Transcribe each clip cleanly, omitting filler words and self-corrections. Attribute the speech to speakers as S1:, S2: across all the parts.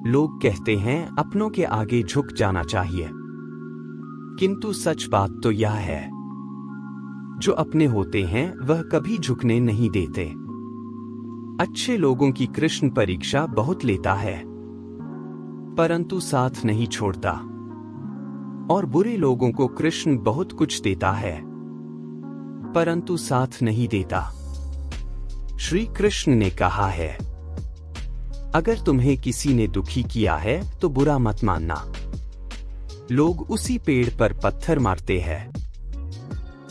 S1: लोग कहते हैं अपनों के आगे झुक जाना चाहिए, किंतु सच बात तो यह है, जो अपने होते हैं वह कभी झुकने नहीं देते। अच्छे लोगों की कृष्ण परीक्षा बहुत लेता है, परंतु साथ नहीं छोड़ता, और बुरे लोगों को कृष्ण बहुत कुछ देता है, परंतु साथ नहीं देता। श्री कृष्ण ने कहा है, अगर तुम्हें किसी ने दुखी किया है तो बुरा मत मानना। लोग उसी पेड़ पर पत्थर मारते हैं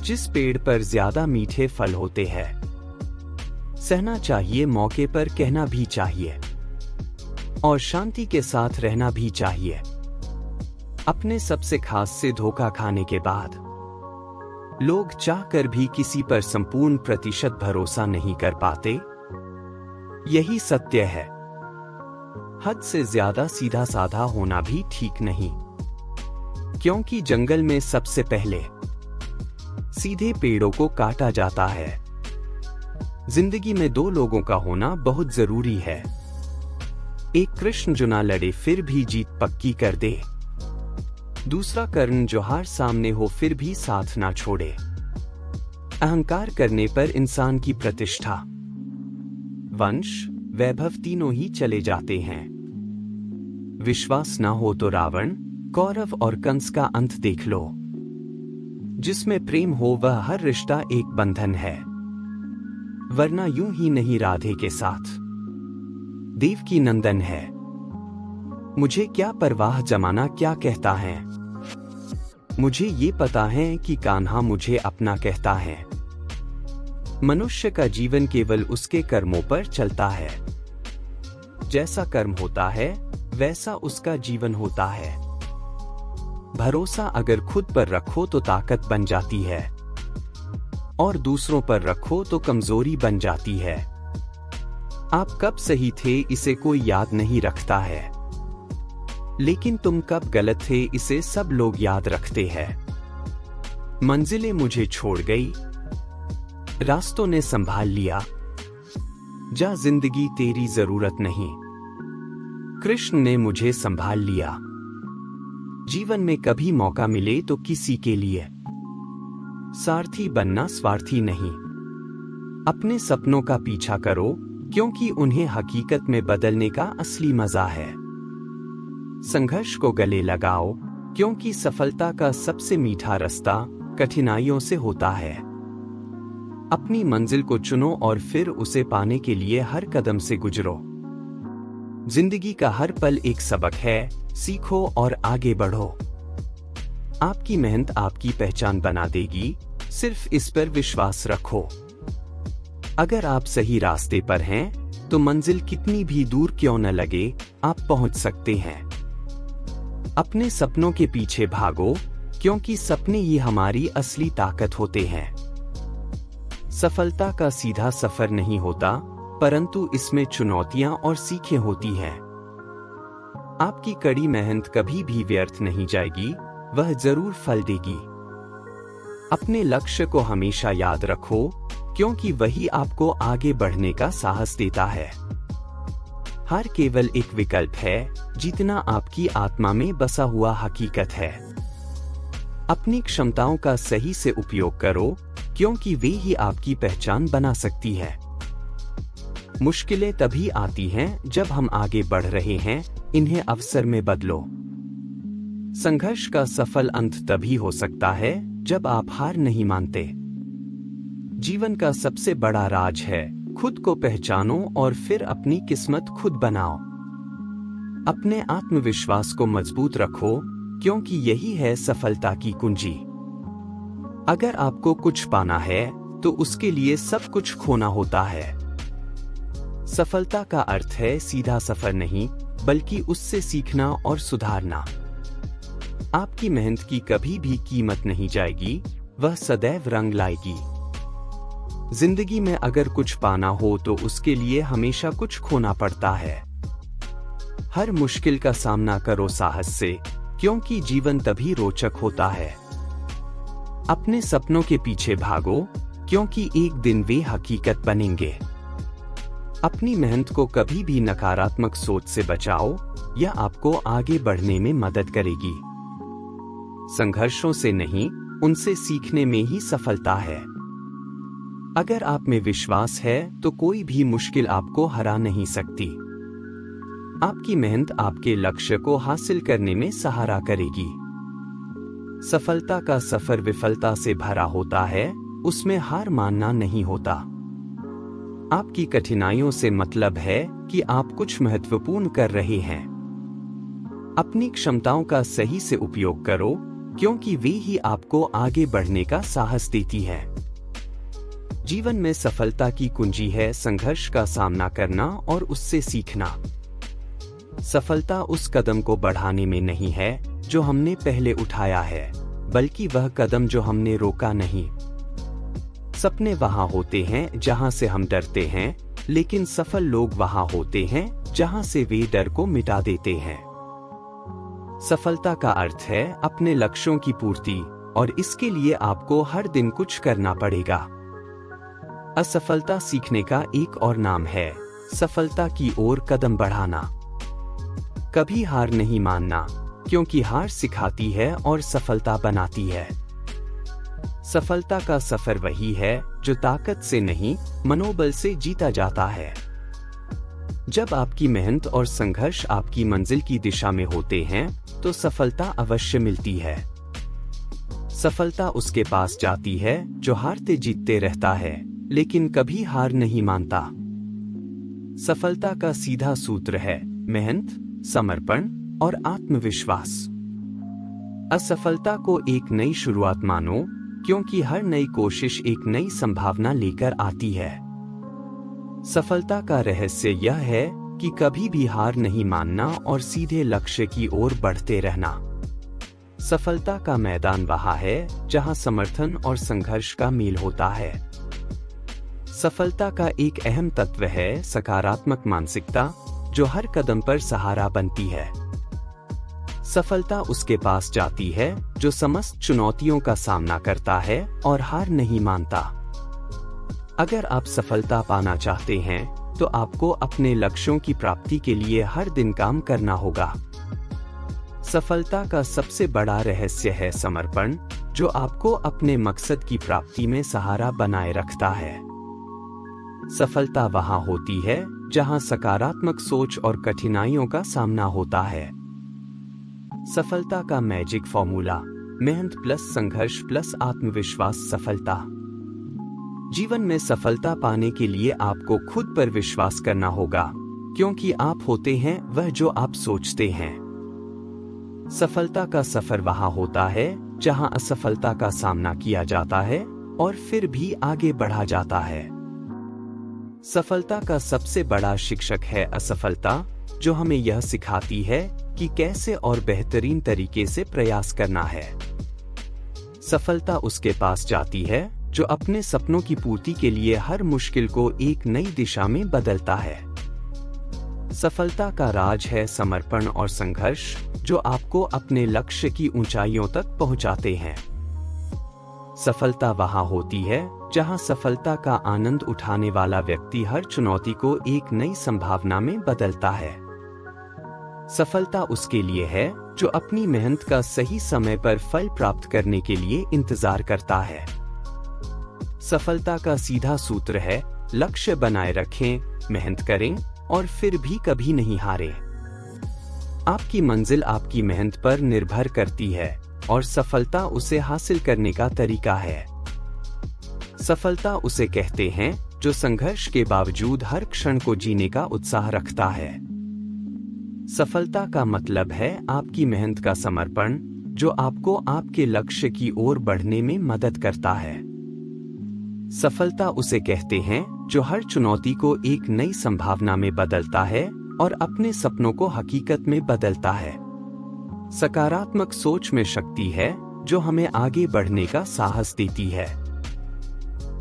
S1: जिस पेड़ पर ज्यादा मीठे फल होते हैं। सहना चाहिए, मौके पर कहना भी चाहिए, और शांति के साथ रहना भी चाहिए। अपने सबसे खास से धोखा खाने के बाद लोग चाहकर भी किसी पर संपूर्ण प्रतिशत भरोसा नहीं कर पाते। यही सत्य है। हद से ज्यादा सीधा साधा होना भी ठीक नहीं, क्योंकि जंगल में सबसे पहले सीधे पेड़ों को काटा जाता है। जिंदगी में दो लोगों का होना बहुत जरूरी है। एक कृष्ण जो ना लड़े फिर भी जीत पक्की कर दे, दूसरा कर्ण जो हार सामने हो फिर भी साथ ना छोड़े। अहंकार करने पर इंसान की प्रतिष्ठा, वंश, वैभव तीनों ही चले जाते हैं। विश्वास ना हो तो रावण, कौरव और कंस का अंत देख लो। जिसमें प्रेम हो वह हर रिश्ता एक बंधन है, वरना यूं ही नहीं राधे के साथ देवकी नंदन है। मुझे क्या परवाह जमाना क्या कहता है, मुझे ये पता है कि कान्हा मुझे अपना कहता है। मनुष्य का जीवन केवल उसके कर्मों पर चलता है। जैसा कर्म होता है वैसा उसका जीवन होता है। भरोसा अगर खुद पर रखो तो ताकत बन जाती है, और दूसरों पर रखो तो कमजोरी बन जाती है। आप कब सही थे इसे कोई याद नहीं रखता है, लेकिन तुम कब गलत थे इसे सब लोग याद रखते हैं। मंजिलें मुझे छोड़ गई, रास्तों ने संभाल लिया, जा जिंदगी तेरी जरूरत नहीं। कृष्ण ने मुझे संभाल लिया। जीवन में कभी मौका मिले तो किसी के लिए सारथी बनना, स्वार्थी नहीं। अपने सपनों का पीछा करो, क्योंकि उन्हें हकीकत में बदलने का असली मजा है। संघर्ष को गले लगाओ, क्योंकि सफलता का सबसे मीठा रास्ता कठिनाइयों से होता है। अपनी मंजिल को चुनो और फिर उसे पाने के लिए हर कदम से गुजरो। जिंदगी का हर पल एक सबक है, सीखो और आगे बढ़ो। आपकी मेहनत आपकी पहचान बना देगी, सिर्फ इस पर विश्वास रखो। अगर आप सही रास्ते पर हैं, तो मंजिल कितनी भी दूर क्यों न लगे, आप पहुंच सकते हैं। अपने सपनों के पीछे भागो, क्योंकि सपने ही हमारी असली ताकत होते हैं। सफलता का सीधा सफर नहीं होता, परंतु इसमें चुनौतियां और सीखें होती हैं। आपकी कड़ी मेहनत कभी भी व्यर्थ नहीं जाएगी, वह जरूर फल देगी। अपने लक्ष्य को हमेशा याद रखो, क्योंकि वही आपको आगे बढ़ने का साहस देता है। हार केवल एक विकल्प है, जीतना आपकी आत्मा में बसा हुआ हकीकत है। अपनी क्षमताओं का सही से उपयोग करो, क्योंकि वे ही आपकी पहचान बना सकती है। मुश्किलें तभी आती हैं जब हम आगे बढ़ रहे हैं, इन्हें अवसर में बदलो। संघर्ष का सफल अंत तभी हो सकता है जब आप हार नहीं मानते। जीवन का सबसे बड़ा राज है, खुद को पहचानो और फिर अपनी किस्मत खुद बनाओ। अपने आत्मविश्वास को मजबूत रखो, क्योंकि यही है सफलता की कुंजी। अगर आपको कुछ पाना है तो उसके लिए सब कुछ खोना होता है। सफलता का अर्थ है सीधा सफर नहीं, बल्कि उससे सीखना और सुधारना। आपकी मेहनत की कभी भी कीमत नहीं जाएगी, वह सदैव रंग लाएगी। जिंदगी में अगर कुछ पाना हो तो उसके लिए हमेशा कुछ खोना पड़ता है। हर मुश्किल का सामना करो साहस से, क्योंकि जीवन तभी रोचक होता है। अपने सपनों के पीछे भागो, क्योंकि एक दिन वे हकीकत बनेंगे। अपनी मेहनत को कभी भी नकारात्मक सोच से बचाओ, यह आपको आगे बढ़ने में मदद करेगी। संघर्षों से नहीं, उनसे सीखने में ही सफलता है। अगर आप में विश्वास है तो कोई भी मुश्किल आपको हरा नहीं सकती। आपकी मेहनत आपके लक्ष्य को हासिल करने में सहारा करेगी। सफलता का सफर विफलता से भरा होता है, उसमें हार मानना नहीं होता। आपकी कठिनाइयों से मतलब है कि आप कुछ महत्वपूर्ण कर रहे हैं। अपनी क्षमताओं का सही से उपयोग करो, क्योंकि वे ही आपको आगे बढ़ने का साहस देती है। जीवन में सफलता की कुंजी है संघर्ष का सामना करना और उससे सीखना। सफलता उस कदम को बढ़ाने में नहीं है जो हमने पहले उठाया है, बल्कि वह कदम जो हमने रोका नहीं। सपने वहां होते हैं जहां से हम डरते हैं, लेकिन सफल लोग वहां होते हैं जहां से वे डर को मिटा देते हैं। सफलता का अर्थ है अपने लक्ष्यों की पूर्ति, और इसके लिए आपको हर दिन कुछ करना पड़ेगा। असफलता सीखने का एक और नाम है, सफलता की ओर कदम बढ़ाना। कभी हार नहीं मानना, क्योंकि हार सिखाती है और सफलता बनाती है। सफलता का सफर वही है जो ताकत से नहीं, मनोबल से जीता जाता है। जब आपकी मेहनत और संघर्ष आपकी मंजिल की दिशा में होते हैं, तो सफलता अवश्य मिलती है। सफलता उसके पास जाती है जो हारते जीतते रहता है, लेकिन कभी हार नहीं मानता। सफलता का सीधा सूत्र है मेहनत, समर्पण और आत्मविश्वास। असफलता को एक नई शुरुआत मानो, क्योंकि हर नई कोशिश एक नई संभावना लेकर आती है। सफलता का रहस्य यह है कि कभी भी हार नहीं मानना और सीधे लक्ष्य की ओर बढ़ते रहना। सफलता का मैदान वहाँ है जहाँ समर्थन और संघर्ष का मेल होता है। सफलता का एक अहम तत्व है सकारात्मक मानसिकता, जो हर कदम पर सहारा बनती है। सफलता उसके पास जाती है जो समस्त चुनौतियों का सामना करता है और हार नहीं मानता। अगर आप सफलता पाना चाहते हैं, तो आपको अपने लक्ष्यों की प्राप्ति के लिए हर दिन काम करना होगा। सफलता का सबसे बड़ा रहस्य है समर्पण, जो आपको अपने मकसद की प्राप्ति में सहारा बनाए रखता है। सफलता वहां होती है जहां सकारात्मक सोच और कठिनाइयों का सामना होता है। सफलता का मैजिक फॉर्मूला, मेहनत प्लस संघर्ष प्लस आत्मविश्वास सफलता। जीवन में सफलता पाने के लिए आपको खुद पर विश्वास करना होगा, क्योंकि आप होते हैं वह जो आप सोचते हैं। सफलता का सफर वहां होता है जहां असफलता का सामना किया जाता है और फिर भी आगे बढ़ा जाता है। सफलता का सबसे बड़ा शिक्षक है असफलता, जो हमें यह सिखाती है कि कैसे और बेहतरीन तरीके से प्रयास करना है। सफलता उसके पास जाती है जो अपने सपनों की पूर्ति के लिए हर मुश्किल को एक नई दिशा में बदलता है। सफलता का राज है समर्पण और संघर्ष, जो आपको अपने लक्ष्य की ऊंचाइयों तक पहुंचाते हैं। सफलता वहां होती है जहां सफलता का आनंद उठाने वाला व्यक्ति हर चुनौती को एक नई संभावना में बदलता है। सफलता उसके लिए है जो अपनी मेहनत का सही समय पर फल प्राप्त करने के लिए इंतजार करता है। सफलता का सीधा सूत्र है लक्ष्य बनाए रखें, मेहनत करें और फिर भी कभी नहीं हारें। आपकी मंजिल आपकी मेहनत पर निर्भर करती है और सफलता उसे हासिल करने का तरीका है। सफलता उसे कहते हैं जो संघर्ष के बावजूद हर क्षण को जीने का उत्साह रखता है। सफलता का मतलब है आपकी मेहनत का समर्पण, जो आपको आपके लक्ष्य की ओर बढ़ने में मदद करता है। सफलता उसे कहते हैं जो हर चुनौती को एक नई संभावना में बदलता है और अपने सपनों को हकीकत में बदलता है। सकारात्मक सोच में शक्ति है जो हमें आगे बढ़ने का साहस देती है।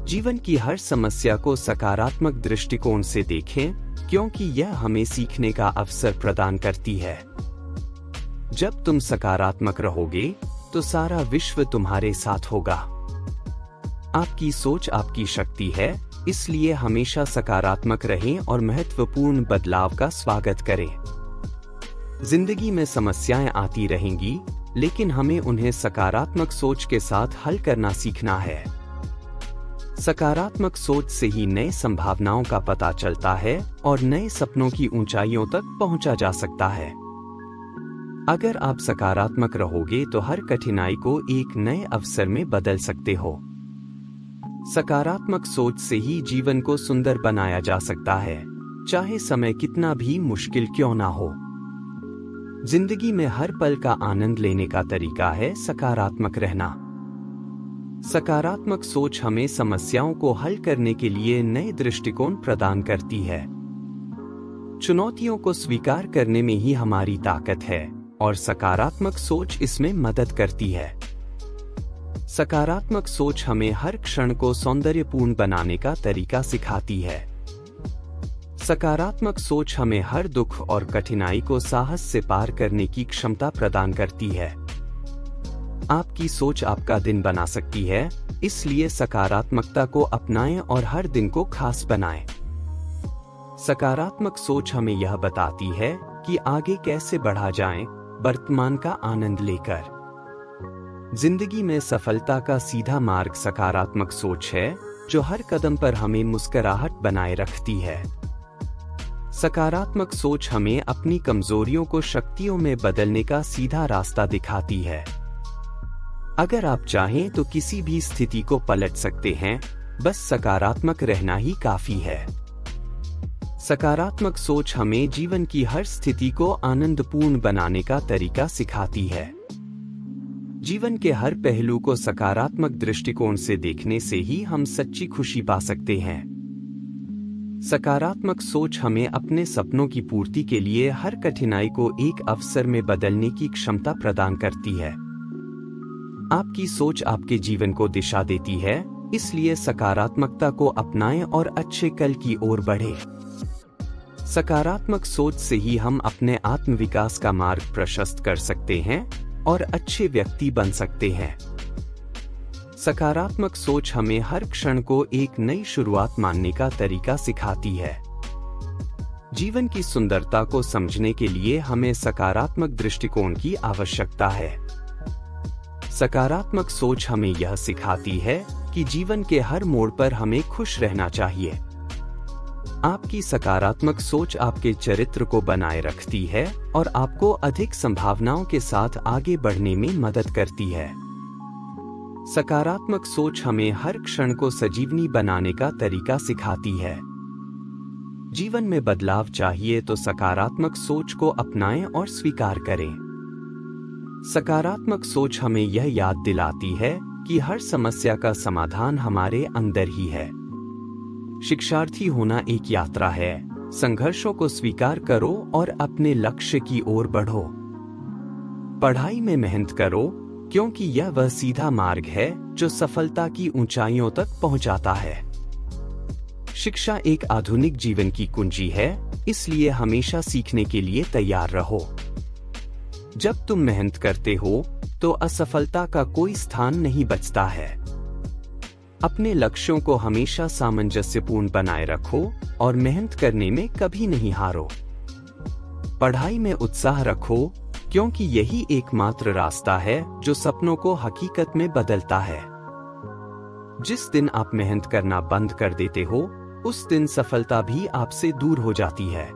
S1: जीवन की हर समस्या को सकारात्मक दृष्टिकोण से देखें, क्योंकि यह हमें सीखने का अवसर प्रदान करती है। जब तुम सकारात्मक रहोगे, तो सारा विश्व तुम्हारे साथ होगा। आपकी सोच आपकी शक्ति है, इसलिए हमेशा सकारात्मक रहें और महत्वपूर्ण बदलाव का स्वागत करें। जिंदगी में समस्याएं आती रहेंगी, लेकिन हमें उन्हें सकारात्मक सोच के साथ हल करना सीखना है। सकारात्मक सोच से ही नए संभावनाओं का पता चलता है और नए सपनों की ऊंचाइयों तक पहुंचा जा सकता है। अगर आप सकारात्मक रहोगे तो हर कठिनाई को एक नए अवसर में बदल सकते हो। सकारात्मक सोच से ही जीवन को सुंदर बनाया जा सकता है, चाहे समय कितना भी मुश्किल क्यों ना हो। जिंदगी में हर पल का आनंद लेने का तरीका है सकारात्मक रहना। सकारात्मक सोच हमें समस्याओं को हल करने के लिए नए दृष्टिकोण प्रदान करती है। चुनौतियों को स्वीकार करने में ही हमारी ताकत है और सकारात्मक सोच इसमें मदद करती है। सकारात्मक सोच हमें हर क्षण को सौंदर्यपूर्ण बनाने का तरीका सिखाती है। सकारात्मक सोच हमें हर दुख और कठिनाई को साहस से पार करने की क्षमता प्रदान करती है। आपकी सोच आपका दिन बना सकती है, इसलिए सकारात्मकता को अपनाएं और हर दिन को खास बनाएं। सकारात्मक सोच हमें यह बताती है कि आगे कैसे बढ़ा जाए, वर्तमान का आनंद लेकर। जिंदगी में सफलता का सीधा मार्ग सकारात्मक सोच है, जो हर कदम पर हमें मुस्कुराहट बनाए रखती है। सकारात्मक सोच हमें अपनी कमजोरियों को शक्तियों में बदलने का सीधा रास्ता दिखाती है। अगर आप चाहें तो किसी भी स्थिति को पलट सकते हैं, बस सकारात्मक रहना ही काफी है। सकारात्मक सोच हमें जीवन की हर स्थिति को आनंदपूर्ण बनाने का तरीका सिखाती है। जीवन के हर पहलू को सकारात्मक दृष्टिकोण से देखने से ही हम सच्ची खुशी पा सकते हैं। सकारात्मक सोच हमें अपने सपनों की पूर्ति के लिए हर कठिनाई को एक अवसर में बदलने की क्षमता प्रदान करती है। आपकी सोच आपके जीवन को दिशा देती है, इसलिए सकारात्मकता को अपनाएं और अच्छे कल की ओर बढ़ें। सकारात्मक सोच से ही हम अपने आत्मविकास का मार्ग प्रशस्त कर सकते हैं और अच्छे व्यक्ति बन सकते हैं। सकारात्मक सोच हमें हर क्षण को एक नई शुरुआत मानने का तरीका सिखाती है। जीवन की सुंदरता को समझने के लिए हमें सकारात्मक दृष्टिकोण की आवश्यकता है। सकारात्मक सोच हमें यह सिखाती है कि जीवन के हर मोड़ पर हमें खुश रहना चाहिए। आपकी सकारात्मक सोच आपके चरित्र को बनाए रखती है और आपको अधिक संभावनाओं के साथ आगे बढ़ने में मदद करती है। सकारात्मक सोच हमें हर क्षण को सजीवनी बनाने का तरीका सिखाती है। जीवन में बदलाव चाहिए तो सकारात्मक सोच को अपनाएं और स्वीकार करें। सकारात्मक सोच हमें यह याद दिलाती है कि हर समस्या का समाधान हमारे अंदर ही है। शिक्षार्थी होना एक यात्रा है। संघर्षों को स्वीकार करो और अपने लक्ष्य की ओर बढ़ो। पढ़ाई में मेहनत करो, क्योंकि यह वह सीधा मार्ग है जो सफलता की ऊंचाइयों तक पहुंचाता है। शिक्षा एक आधुनिक जीवन की कुंजी है, इसलिए हमेशा सीखने के लिए तैयार रहो। जब तुम मेहनत करते हो तो असफलता का कोई स्थान नहीं बचता है। अपने लक्ष्यों को हमेशा सामंजस्यपूर्ण बनाए रखो और मेहनत करने में कभी नहीं हारो। पढ़ाई में उत्साह रखो, क्योंकि यही एकमात्र रास्ता है जो सपनों को हकीकत में बदलता है। जिस दिन आप मेहनत करना बंद कर देते हो, उस दिन सफलता भी आपसे दूर हो जाती है।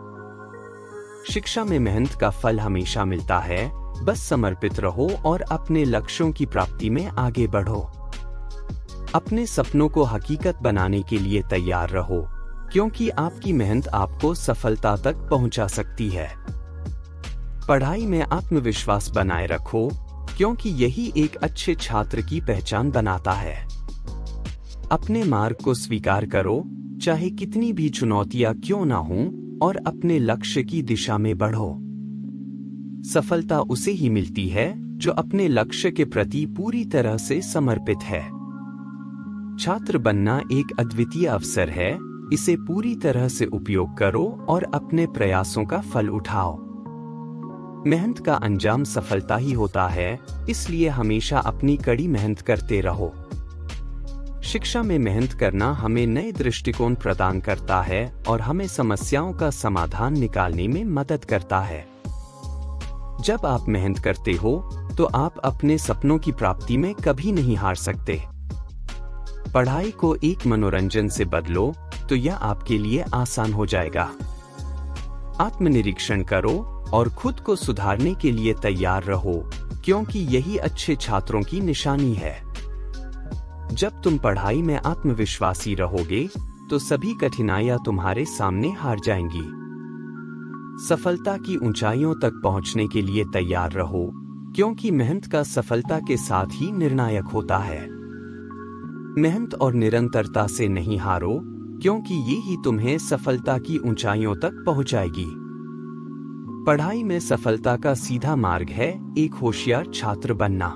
S1: शिक्षा में मेहनत का फल हमेशा मिलता है, बस समर्पित रहो और अपने लक्ष्यों की प्राप्ति में आगे बढ़ो। अपने सपनों को हकीकत बनाने के लिए तैयार रहो, क्योंकि आपकी मेहनत आपको सफलता तक पहुंचा सकती है। पढ़ाई में आत्मविश्वास बनाए रखो, क्योंकि यही एक अच्छे छात्र की पहचान बनाता है। अपने मार्ग को स्वीकार करो, चाहे कितनी भी चुनौतियां क्यों ना हों, और अपने लक्ष्य की दिशा में बढ़ो। सफलता उसे ही मिलती है जो अपने लक्ष्य के प्रति पूरी तरह से समर्पित है। छात्र बनना एक अद्वितीय अवसर है, इसे पूरी तरह से उपयोग करो और अपने प्रयासों का फल उठाओ। मेहनत का अंजाम सफलता ही होता है, इसलिए हमेशा अपनी कड़ी मेहनत करते रहो। शिक्षा में मेहनत करना हमें नए दृष्टिकोण प्रदान करता है और हमें समस्याओं का समाधान निकालने में मदद करता है। जब आप मेहनत करते हो तो आप अपने सपनों की प्राप्ति में कभी नहीं हार सकते। पढ़ाई को एक मनोरंजन से बदलो तो यह आपके लिए आसान हो जाएगा। आत्मनिरीक्षण करो और खुद को सुधारने के लिए तैयार रहो, क्योंकि यही अच्छे छात्रों की निशानी है। जब तुम पढ़ाई में आत्मविश्वासी रहोगे तो सभी कठिनाइयां तुम्हारे सामने हार जाएंगी। सफलता की ऊंचाइयों तक पहुंचने के लिए तैयार रहो, क्योंकि मेहनत का सफलता के साथ ही निर्णायक होता है। मेहनत और निरंतरता से नहीं हारो, क्योंकि ये ही तुम्हें सफलता की ऊंचाइयों तक पहुंचाएगी। पढ़ाई में सफलता का सीधा मार्ग है एक होशियार छात्र बनना।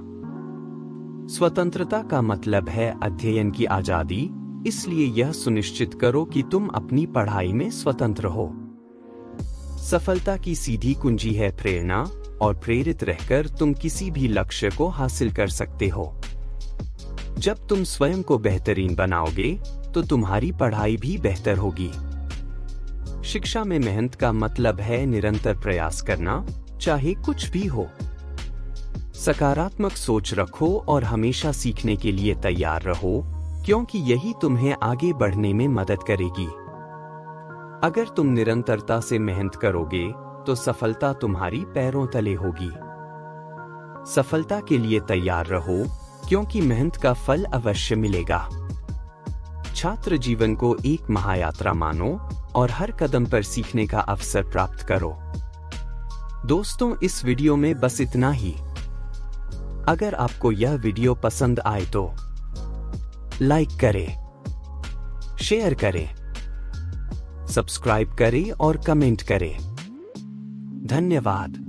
S1: स्वतंत्रता का मतलब है अध्ययन की आजादी, इसलिए यह सुनिश्चित करो कि तुम अपनी पढ़ाई में स्वतंत्र हो। सफलता की सीधी कुंजी है प्रेरणा, और प्रेरित रहकर तुम किसी भी लक्ष्य को हासिल कर सकते हो। जब तुम स्वयं को बेहतरीन बनाओगे तो तुम्हारी पढ़ाई भी बेहतर होगी। शिक्षा में मेहनत का मतलब है निरंतर प्रयास करना, चाहे कुछ भी हो। सकारात्मक सोच रखो और हमेशा सीखने के लिए तैयार रहो, क्योंकि यही तुम्हें आगे बढ़ने में मदद करेगी। अगर तुम निरंतरता से मेहनत करोगे तो सफलता तुम्हारी पैरों तले होगी। सफलता के लिए तैयार रहो, क्योंकि मेहनत का फल अवश्य मिलेगा। छात्र जीवन को एक महायात्रा मानो और हर कदम पर सीखने का अवसर प्राप्त करो। दोस्तों, इस वीडियो में बस इतना ही। अगर आपको यह वीडियो पसंद आए तो लाइक करें, शेयर करें, सब्सक्राइब करें और कमेंट करें। धन्यवाद।